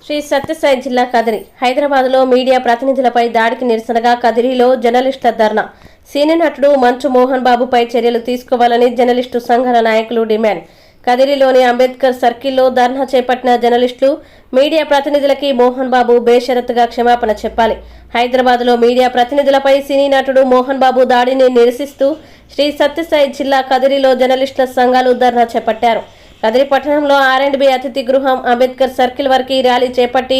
శ్రీ సత్యసాయి జిల్లా కదిరి హైదరాబాద్లో మీడియా ప్రతినిధులపై దాడికి నిరసనగా కదిరిలో జర్నలిస్టుల ధర్నా. సినీ నటుడు మంచు మోహన్ బాబుపై చర్యలు తీసుకోవాలని జర్నలిస్టు సంఘాల నాయకులు డిమాండ్. కదిరిలోని అంబేద్కర్ సర్కిల్లో ధర్నా చేపట్టిన జర్నలిస్టులు మీడియా ప్రతినిధులకి మోహన్ బాబు బేషరతుగా క్షమాపణ చెప్పాలి. హైదరాబాద్లో మీడియా ప్రతినిధులపై సినీ నటుడు మోహన్ బాబు దాడిని నిరసిస్తూ శ్రీ సత్యసాయి జిల్లా కదిరిలో జర్నలిస్టుల సంఘాలు ధర్నా చేపట్టారు. కదిరి పట్టణంలో R&B అతిథి గృహం అంబేద్కర్ సర్కిల్ వరకు ర్యాలీ చేపట్టి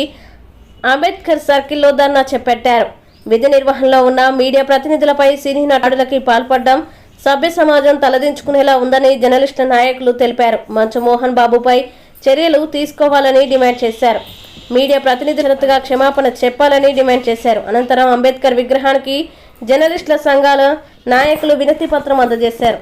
అంబేద్కర్ సర్కిల్లో ధర్నా చేపట్టారు. విధి నిర్వహణలో ఉన్న మీడియా ప్రతినిధులపై సినీ నటులకి పాల్పడడం సభ్య సమాజం తలదించుకునేలా ఉందని జర్నలిస్టు నాయకులు తెలిపారు. మంచు మోహన్ బాబుపై చర్యలు తీసుకోవాలని డిమాండ్ చేశారు. మీడియా ప్రతినిధులతో క్షమాపణ చెప్పాలని డిమాండ్ చేశారు. అనంతరం అంబేద్కర్ విగ్రహానికి జర్నలిస్టుల సంఘాల నాయకులు వినతి పత్రం అందజేశారు.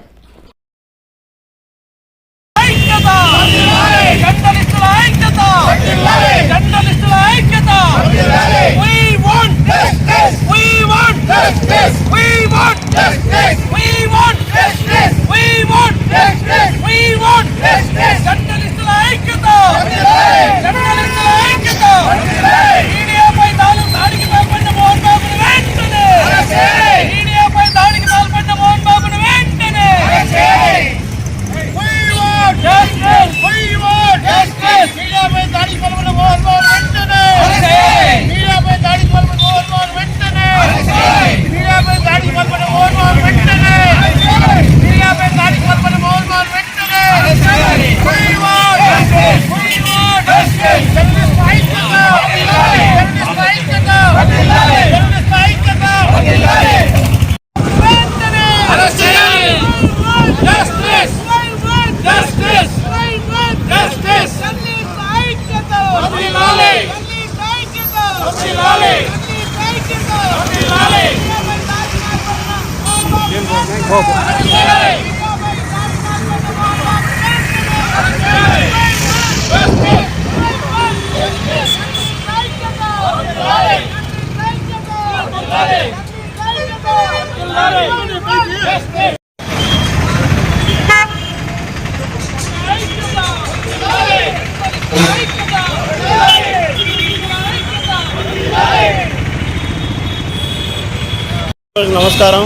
నమస్కారం.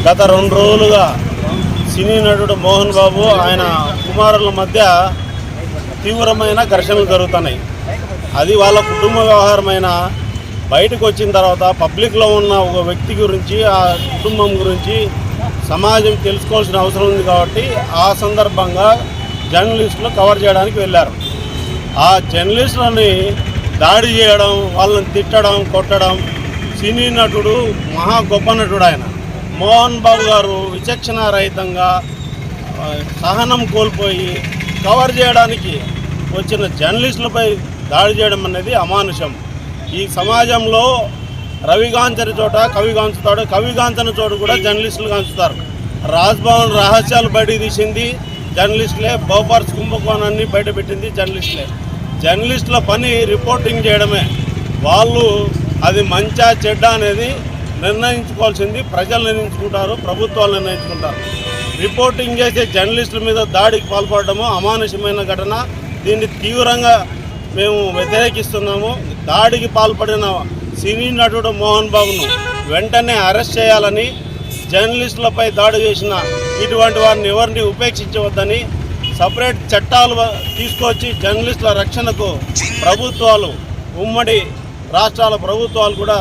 గత 2 రోజులుగా సినీ నటుడు మోహన్ బాబు ఆయన కుమారుల మధ్య తీవ్రమైన ఘర్షణలు జరుగుతున్నాయి. అది వాళ్ళ కుటుంబ వ్యవహారమైన బయటకు వచ్చిన తర్వాత పబ్లిక్లో ఉన్న ఒక వ్యక్తి గురించి ఆ కుటుంబం గురించి సమాజం తెలుసుకోవాల్సిన అవసరం ఉంది. కాబట్టి ఆ సందర్భంగా జర్నలిస్టులు కవర్ చేయడానికి వెళ్ళారు. ఆ జర్నలిస్టులని దాడి చేయడం, వాళ్ళని తిట్టడం, కొట్టడం. సినీ నటుడు మహా గొప్ప నటుడు ఆయన మోహన్ బాబు గారు విచక్షణ రహితంగా సహనం కోల్పోయి కవర్ చేయడానికి వచ్చిన జర్నలిస్టులపై దాడి చేయడం అనేది అమానుషం. ఈ సమాజంలో రవిగాంచని చోట కవి గాంచుతాడు, కవి గాంచని చోట కూడా జర్నలిస్టులు గాంచుతారు. రాజ్భవన్ రహస్యాలు బయట తీసింది జర్నలిస్టులే, బోఫోర్స్ కుంభకోణాన్ని బయటపెట్టింది జర్నలిస్టులే. జర్నలిస్టుల పని రిపోర్టింగ్ చేయడమే. వాళ్ళు అది మంచా చెడ్డ అనేది నిర్ణయించుకోవాల్సింది ప్రజలు నిర్ణయించుకుంటారు, ప్రభుత్వాలు నిర్ణయించుకుంటారు. రిపోర్టింగ్ చేసే జర్నలిస్టుల మీద దాడికి పాల్పడము అమానుషమైన ఘటన. దీన్ని తీవ్రంగా మేము వ్యతిరేకిస్తున్నాము. దాడికి పాల్పడిన సినీ నటుడు మోహన్ బాబును వెంటనే అరెస్ట్ చేయాలని, జర్నలిస్టులపై దాడి చేసిన ఇటువంటి వారిని ఎవరిని ఉపేక్షించవద్దని, సపరేట్ చట్టాలు తీసుకొచ్చి జర్నలిస్టుల రక్షణకు ప్రభుత్వాలు, ఉమ్మడి రాష్ట్రాల ప్రభుత్వాలు కూడా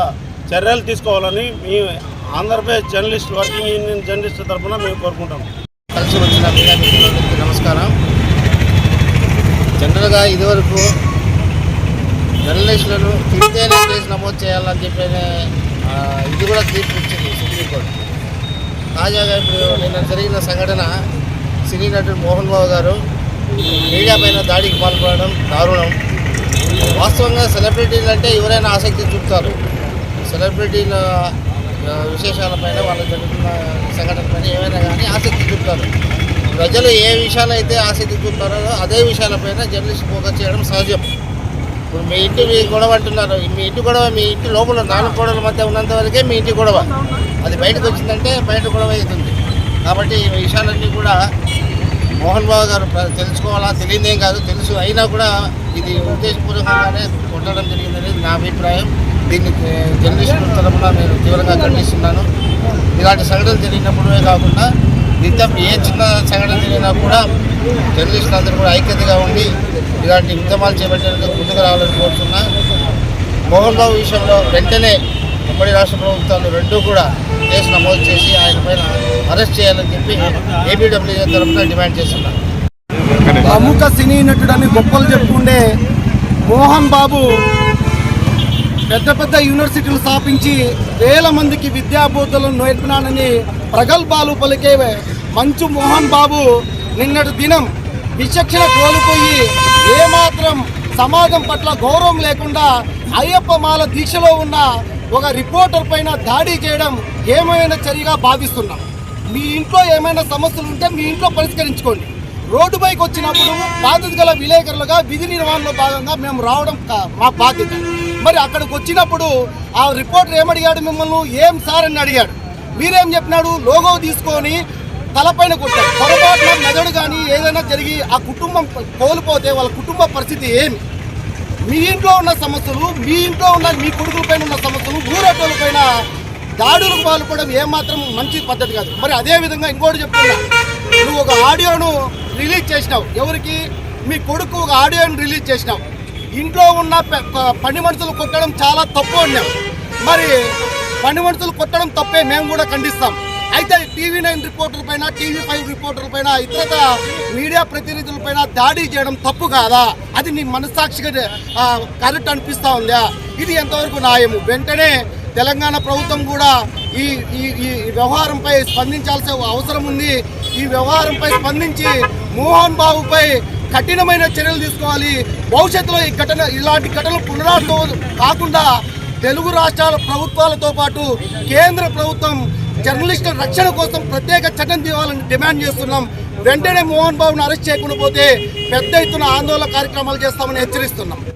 చర్యలు తీసుకోవాలని మీ ఆంధ్రప్రదేశ్ జర్నలిస్ట్ వర్కింగ్ యూనియన్ జర్నలిస్టుల తరఫున మేము కోరుకుంటాం. కలిసి వచ్చిన మీడియా మిత్రులందరికీ నమస్కారం. జనరల్గా ఇదివరకు జర్నలిస్టులను తిరిగితేనే కేసు నమోదు చేయాలని చెప్పి ఇది కూడా తీర్పు ఇచ్చింది సుప్రీంకోర్టు. తాజాగా ఇప్పుడు నిన్న జరిగిన సంఘటన సినీ నటుడు మోహన్ బాబు గారు మీడియా పైన దాడికి పాల్పడడం దారుణం. వాస్తవంగా సెలబ్రిటీలు అంటే ఎవరైనా ఆసక్తి చూపుతారు. సెలబ్రిటీల విశేషాలపైన వాళ్ళు జరుగుతున్న సంఘటనపైన ఏమైనా కానీ ఆసక్తి చూపుతారు. ప్రజలు ఏ విషయాలైతే ఆసక్తి చూపుతారో అదే విషయాలపైన జర్నలిస్ట్ ఫోకస్ చేయడం సహజం. ఇప్పుడు మీ ఇంటి గొడవ అంటున్నారు. మీ ఇంటి గొడవ మీ ఇంటి లోపల 4 గోడల మధ్య ఉన్నంత వరకే మీ ఇంటి గొడవ. అది బయటకు వచ్చిందంటే బయట గొడవ అవుతుంది. కాబట్టి ఈ విషయాలన్నీ కూడా మోహన్ బాబు గారు తెలుసుకోవాలా, తెలియదేం కాదు, తెలుసు. అయినా కూడా ఇది ఉద్దేశపూర్వకంగానే కొట్టడం జరిగిందనేది నా అభిప్రాయం. దీన్ని జర్నలిస్టుల తరఫున నేను తీవ్రంగా ఖండిస్తున్నాను. ఇలాంటి సంఘటనలు జరిగినప్పుడే కాకుండా నిత్యం ఏ చిన్న సంఘటన జరిగినా కూడా జర్నలిస్టులు అందరూ కూడా ఐక్యతగా ఉండి ఇలాంటి ఉద్యమాలు చేపట్టడానికి ముందుకు రావాలని కోరుతున్నా. మోహన్ బాబు విషయంలో వెంటనే ఉమ్మడి రాష్ట్ర ప్రభుత్వాలు రెండూ కూడా కేసు నమోదు చేసి ఆయన పైన అరెస్ట్ చేయాలని చెప్పి ఏపీడబ్ల్యూజే తరఫున డిమాండ్ చేస్తున్నారు. ప్రముఖ సినీ నటుడని గొప్పలు చెప్పుకుండే మోహన్ బాబు పెద్ద పెద్ద యూనివర్సిటీలు స్థాపించి వేల మందికి విద్యాబోధనలు నేర్పినానని ప్రగల్భాలు పలికే మంచు మోహన్ బాబు నిన్నటి దినం విచక్షణ కోల్పోయి ఏమాత్రం సమాజం పట్ల గౌరవం లేకుండా అయ్యప్ప మాల దీక్షలో ఉన్న ఒక రిపోర్టర్ పైన దాడి చేయడం ఏమైనా చర్యగా భావిస్తున్నాం. మీ ఇంట్లో ఏమైనా సమస్యలు ఉంటే మీ ఇంట్లో పరిష్కరించుకోండి. రోడ్డు పైకి వచ్చినప్పుడు బాధ్యత గల విలేకరులుగా విధి నిర్వహణలో భాగంగా మేము రావడం మా బాధ్యత. మరి అక్కడికి వచ్చినప్పుడు ఆ రిపోర్టర్ ఏమడిగాడు, మిమ్మల్ని ఏం సార్ అని అడిగాడు. మీరేం చెప్పినాడు, లోగో తీసుకొని తలపైన కొట్టాడు. పొరపాటున మెదడు కానీ ఏదైనా జరిగి ఆ కుటుంబం కోల్పోతే వాళ్ళ కుటుంబ పరిస్థితి ఏమి? మీ ఇంట్లో ఉన్న సమస్యలు, మీ ఇంట్లో ఉన్న మీ కొడుకులపైన ఉన్న సమస్యలు ఊరటోళ్ళపైన దాడులకు పాల్పడడం ఏమాత్రం మంచి పద్ధతి కాదు. మరి అదేవిధంగా ఇంకోటి చెప్తున్నా, నువ్వు ఒక ఆడియోను రిలీజ్ చేసినావు. ఎవరికి? మీ కొడుకు ఒక ఆడియోను రిలీజ్ చేసినావు. ఇంట్లో ఉన్న పని మనుషులు కొట్టడం చాలా తప్పు అన్నావు. మరి పని మనుషులు కొట్టడం తప్పే, మేము కూడా ఖండిస్తాం. అయితే TV9 రిపోర్టర్ పైన, TV5 రిపోర్టర్ పైన, ఇతర మీడియా ప్రతినిధుల పైన దాడి చేయడం తప్పు కాదా? అది నీ మనస్సాక్షిగా కరెక్ట్ అనిపిస్తూ ఉందా? ఇది ఎంతవరకు న్యాయము? వెంటనే తెలంగాణ ప్రభుత్వం కూడా ఈ వ్యవహారంపై స్పందించాల్సిన అవసరం ఉంది. ఈ వ్యవహారంపై స్పందించి మోహన్ బాబుపై కఠినమైన చర్యలు తీసుకోవాలి. భవిష్యత్తులో ఇలాంటి ఘటనలు పునరావృతం కాకుండా తెలుగు రాష్ట్రాల ప్రభుత్వాలతో పాటు కేంద్ర ప్రభుత్వం జర్నలిస్టుల రక్షణ కోసం ప్రత్యేక చట్టం తీయాలని డిమాండ్ చేస్తున్నాం. వెంటనే మోహన్ బాబును అరెస్ట్ చేయకుండా పోతే పెద్ద ఎత్తున ఆందోళన కార్యక్రమాలు చేస్తామని హెచ్చరిస్తున్నాం.